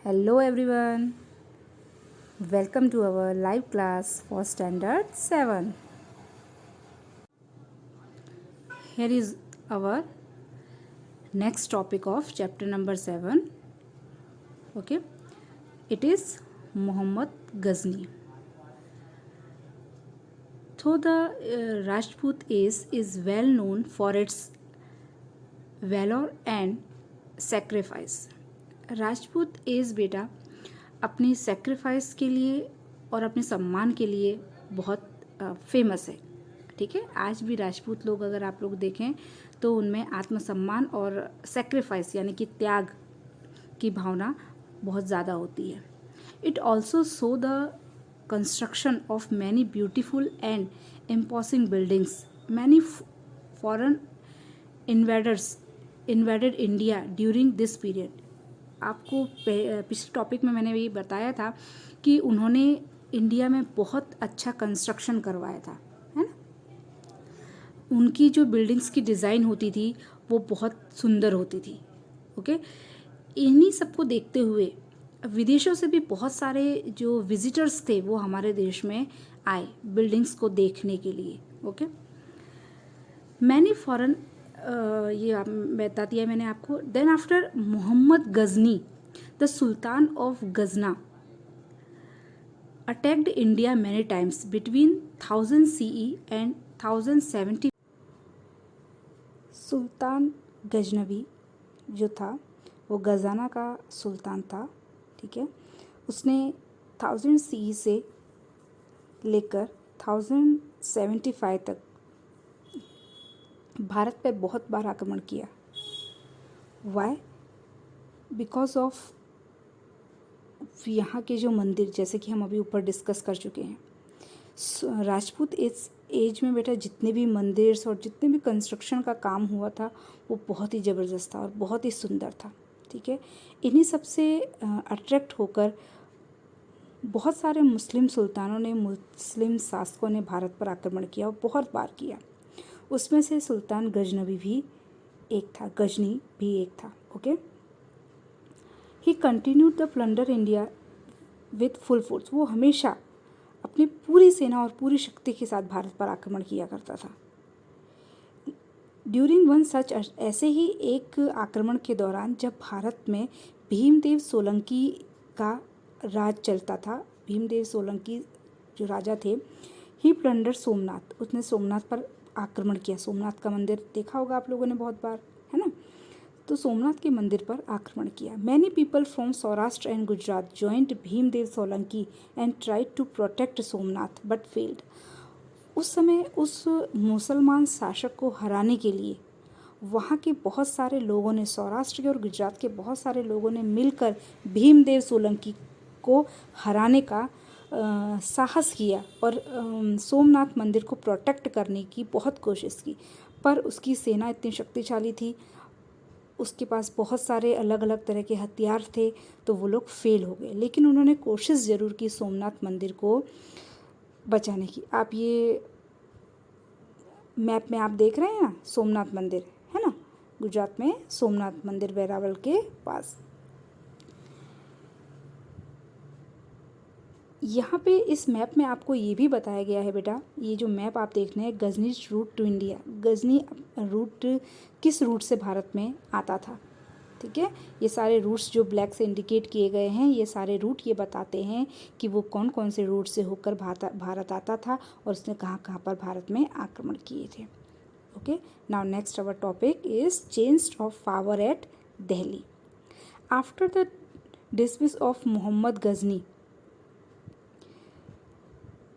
Hello everyone, welcome to our live class for standard 7. Here is our next topic of chapter number 7. Okay, it is Muhammad Ghazni. Though the Rajput age is well known for its valor and sacrifice. Rajput as बेटा अपनी sacrifice के लिए और अपने सम्मान के लिए बहुत फेमस है। ठीक है, आज भी राजपूत लोग अगर आप लोग देखें तो उनमें आत्मसम्मान और सेक्रीफाइस यानी कि त्याग की भावना बहुत ज़्यादा होती है। It also show the construction of many beautiful and imposing buildings. Many foreign invaded India during this period. आपको पिछले टॉपिक में मैंने ये बताया था कि उन्होंने इंडिया में बहुत अच्छा कंस्ट्रक्शन करवाया था, है ना। उनकी जो बिल्डिंग्स की डिज़ाइन होती थी वो बहुत सुंदर होती थी। ओके, इन्हीं सबको देखते हुए विदेशों से भी बहुत सारे जो विजिटर्स थे वो हमारे देश में आए बिल्डिंग्स को देखने के लिए। ओके, मैनी फॉरेन ये बता दिया मैंने आपको। Then after Mohammad Ghazni the sultan of Ghazna attacked India many times between 1000 CE and 1070। सुल्तान गजनवी जो था वो गजाना का सुल्तान था। ठीक है, उसने 1000 CE से लेकर 1075 तक भारत पे बहुत बार आक्रमण किया। वाई? बिकॉज ऑफ यहाँ के जो मंदिर, जैसे कि हम अभी ऊपर डिस्कस कर चुके हैं, राजपूत एज में बेटा जितने भी मंदिर और जितने भी कंस्ट्रक्शन का काम हुआ था वो बहुत ही ज़बरदस्त था और बहुत ही सुंदर था। ठीक है, इन्हीं सब से अट्रैक्ट होकर बहुत सारे मुस्लिम सुल्तानों ने, मुस्लिम शासकों ने भारत पर आक्रमण किया और बहुत बार किया। उसमें से सुल्तान गजनवी भी एक था, गजनी भी एक था। Okay, he continued the plunder India with full force. वो हमेशा अपनी पूरी सेना और पूरी शक्ति के साथ भारत पर आक्रमण किया करता था। ड्यूरिंग वन सच, ऐसे ही एक आक्रमण के दौरान जब भारत में भीमदेव सोलंकी का राज चलता था, भीमदेव सोलंकी जो राजा थे, ही प्लंडर सोमनाथ, उसने सोमनाथ पर आक्रमण किया। सोमनाथ का मंदिर देखा होगा आप लोगों ने बहुत बार, है ना। तो सोमनाथ के मंदिर पर आक्रमण किया। Many people from Saurashtra and Gujarat joint Bhimdev Solanki and tried to protect Somnath but failed. उस समय उस मुसलमान शासक को हराने के लिए वहाँ के बहुत सारे लोगों ने, सौराष्ट्र के और गुजरात के बहुत सारे लोगों ने मिलकर भीमदेव सोलंकी को हराने का साहस किया और सोमनाथ मंदिर को प्रोटेक्ट करने की बहुत कोशिश की। पर उसकी सेना इतनी शक्तिशाली थी, उसके पास बहुत सारे अलग अलग तरह के हथियार थे, तो वो लोग फेल हो गए। लेकिन उन्होंने कोशिश ज़रूर की सोमनाथ मंदिर को बचाने की। आप ये मैप में आप देख रहे हैं ना, सोमनाथ मंदिर है ना, गुजरात में सोमनाथ मंदिर वेरावल के पास। यहाँ पे इस मैप में आपको ये भी बताया गया है बेटा, ये जो मैप आप देख रहे हैं, Ghazni route to India, Ghazni route किस रूट से भारत में आता था। ठीक है, ये सारे रूट्स जो ब्लैक से इंडिकेट किए गए हैं, ये सारे रूट ये बताते हैं कि वो कौन कौन से रूट से होकर भारत आता था और उसने कहाँ कहाँ पर भारत में आक्रमण किए थे। Okay, now next our topic is change of power at Delhi. After the dismiss of Mohammad Ghazni,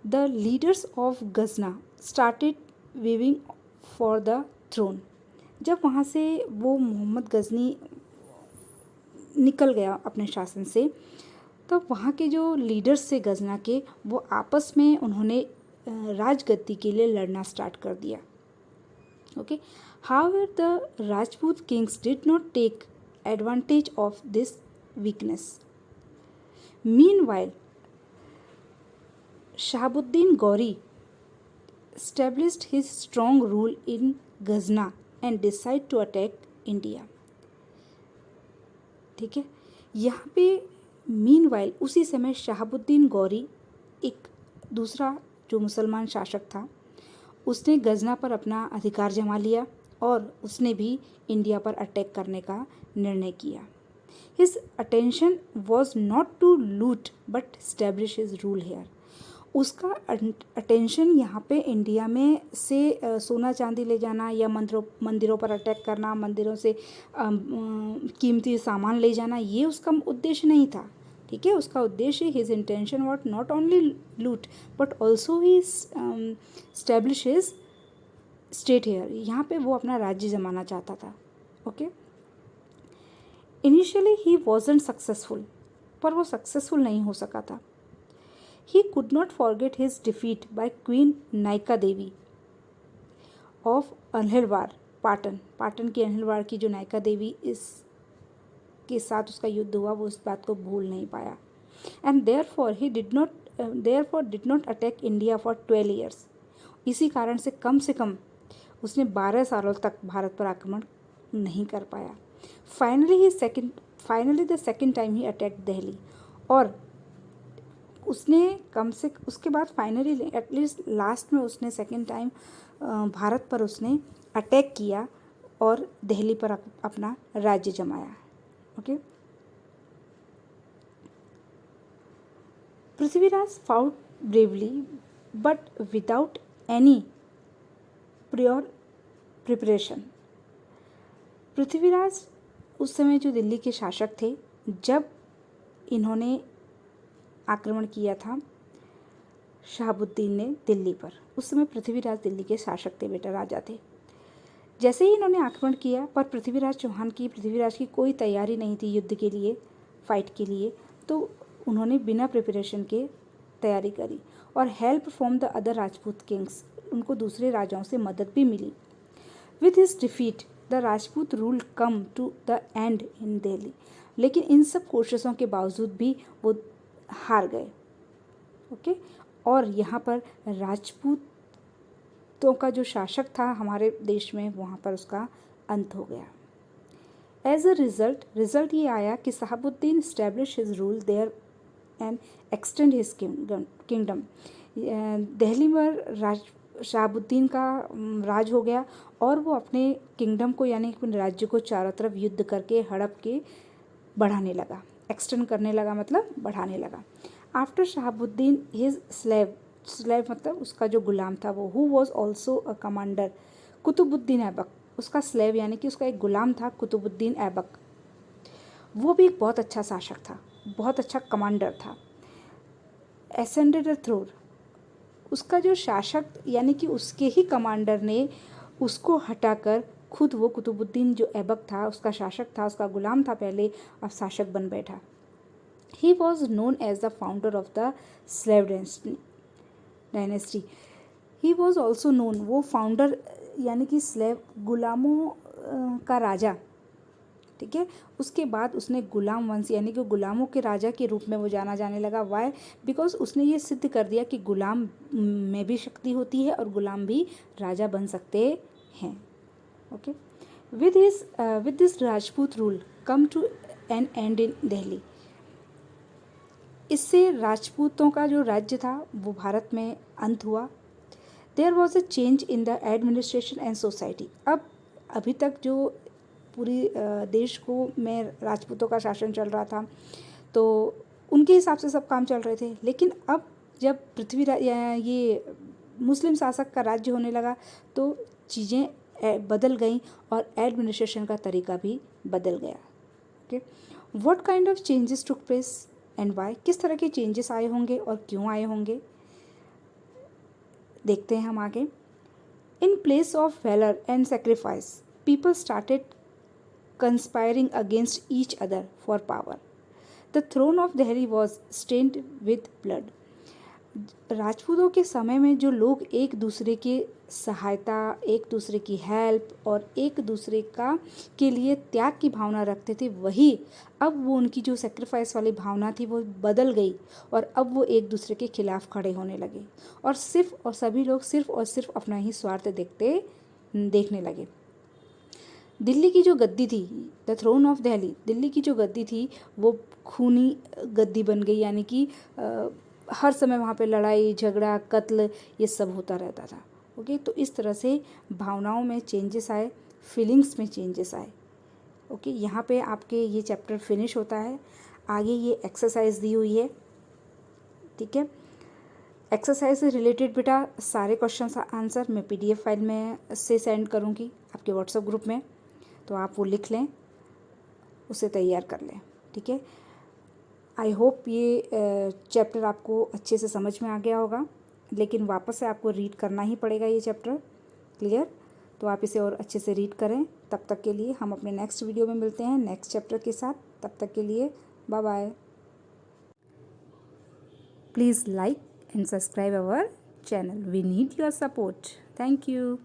the leaders of Ghazna started waving for the throne। जब वहाँ से वो मोहम्मद गजनी निकल गया अपने शासन से, तो वहाँ के जो लीडर्स थे गजना के, वो आपस में उन्होंने राजगद्दी के लिए लड़ना स्टार्ट कर दिया। Okay, however the Rajput kings did not take advantage of this weakness। Meanwhile, Shahabuddin Gauri established his strong rule in Ghazna and decided to attack India। ठीक है, यहाँ पे मीनवाइल उसी समय शहाबुद्दीन गौरी, एक दूसरा जो मुसलमान शासक था, उसने गजना पर अपना अधिकार जमा लिया और उसने भी इंडिया पर अटैक करने का निर्णय किया। His attention was not to loot but establish his rule here. उसका अटेंशन यहाँ पे इंडिया में से सोना चांदी ले जाना या मंदिरों पर अटैक करना, मंदिरों से कीमती सामान ले जाना, ये उसका उद्देश्य नहीं था। ठीक है, उसका उद्देश्य his intention was not only loot but also he establish his state here. यहाँ पे वो अपना राज्य जमाना चाहता था। Okay, initially he wasn't successful, पर वो सक्सेसफुल नहीं हो सका था। He could not forget his defeat by queen Naika Devi of Anhilwad, Patan की अनहिलवाड़ की जो नायका देवी इस के साथ उसका युद्ध हुआ, वो उस बात को भूल नहीं पाया। And therefore did not attack India for 12 years. इसी कारण से कम उसने 12 सालों तक भारत पर आक्रमण नहीं कर पाया। Finally the second time he attack Delhi, और उसने उसके बाद फाइनली एटलीस्ट लास्ट में उसने सेकेंड टाइम भारत पर उसने अटैक किया और दिल्ली पर अपना राज्य जमाया। Okay, Prithviraj fought bravely but without any prior preparation. Prithviraj उस समय जो दिल्ली के शासक थे, जब इन्होंने आक्रमण किया था शहाबुद्दीन ने दिल्ली पर, उस समय पृथ्वीराज दिल्ली के शासक थे, बेटा राजा थे। जैसे ही इन्होंने आक्रमण किया, पर पृथ्वीराज की कोई तैयारी नहीं थी युद्ध के लिए, फाइट के लिए, तो उन्होंने बिना प्रिपरेशन के तैयारी करी और help from the other Rajput kings, उनको दूसरे राजाओं से मदद भी मिली। With his defeat the Rajput rule come to the end in Delhi. लेकिन इन सब कोशिशों के बावजूद भी वो हार गए। ओके, और यहाँ पर राजपूतों का जो शासक था हमारे देश में, वहाँ पर उसका अंत हो गया। एज अ रिजल्ट ये आया कि Shahabuddin establish his rule there and extend his kingdom. Delhi में शहाबुद्दीन का राज हो गया और वो अपने किंगडम को, यानी अपने राज्य को चारों तरफ युद्ध करके हड़प के बढ़ाने लगा। एक्सटेंड करने लगा मतलब बढ़ाने लगा। आफ्टर शहाबुद्दीन हिज स्लेव मतलब उसका जो गुलाम था वो, who was also a commander, Qutubuddin Aibak, उसका स्लेव यानी कि उसका एक गुलाम था कुतुबुद्दीन ऐबक। वो भी एक बहुत अच्छा शासक था, बहुत अच्छा कमांडर था। एसेंडेड द थ्रोन, उसका जो शासक यानी कि उसके ही कमांडर ने उसको हटाकर खुद वो कुतुबुद्दीन जो ऐबक था, उसका शासक था, उसका गुलाम था पहले, अब शासक बन बैठा। He was known as the founder of the slave dynasty. He was also known, वो फाउंडर यानी कि स्लेव गुलामों का राजा। ठीक है, उसके बाद उसने गुलाम वंश यानी कि गुलामों के राजा के रूप में वो जाना जाने लगा। वाई? बिकॉज उसने ये सिद्ध कर दिया कि गुलाम में भी शक्ति होती है और गुलाम भी राजा बन सकते हैं। Okay, with this Rajput rule come to an end in Delhi. इससे राजपूतों का जो राज्य था वो भारत में अंत हुआ। There was a change in the administration and society. अभी तक जो पूरी देश को में राजपूतों का शासन चल रहा था, तो उनके हिसाब से सब काम चल रहे थे। लेकिन अब जब पृथ्वीराज ये मुस्लिम शासक का राज्य होने लगा तो चीज़ें बदल गईं और एडमिनिस्ट्रेशन का तरीका भी बदल गया। Okay, what kind of changes took place and why? किस तरह के चेंजेस आए होंगे और क्यों आए होंगे, देखते हैं हम आगे। In place of valour and sacrifice people started conspiring against each other for power. The throne of Delhi was stained with blood. राजपूतों के समय में जो लोग एक दूसरे की सहायता, एक दूसरे की हेल्प और एक दूसरे के लिए त्याग की भावना रखते थे, वही अब वो उनकी जो सेक्रीफाइस वाली भावना थी वो बदल गई और अब वो एक दूसरे के खिलाफ खड़े होने लगे और सभी लोग सिर्फ और सिर्फ अपना ही स्वार्थ देखने लगे। दिल्ली की जो गद्दी थी, the throne of Delhi, Delhi की जो गद्दी थी वो खूनी गद्दी बन गई, यानी कि हर समय वहाँ पे लड़ाई झगड़ा कत्ल ये सब होता रहता था। ओके, तो इस तरह से भावनाओं में चेंजेस आए, फीलिंग्स में चेंजेस आए। ओके, यहाँ पे आपके ये चैप्टर फिनिश होता है। आगे ये एक्सरसाइज दी हुई है, ठीक है। एक्सरसाइज से रिलेटेड बेटा सारे क्वेश्चंस आंसर मैं PDF फाइल में से सेंड करूँगी आपके व्हाट्सएप ग्रुप में, तो आप वो लिख लें, उसे तैयार कर लें, ठीक है। आई होप ये चैप्टर आपको अच्छे से समझ में आ गया होगा, लेकिन वापस से आपको रीड करना ही पड़ेगा ये चैप्टर, क्लियर। तो आप इसे और अच्छे से रीड करें। तब तक के लिए हम अपने नेक्स्ट वीडियो में मिलते हैं नेक्स्ट चैप्टर के साथ। तब तक के लिए bye bye. Please like and subscribe our channel. We need your support. Thank you.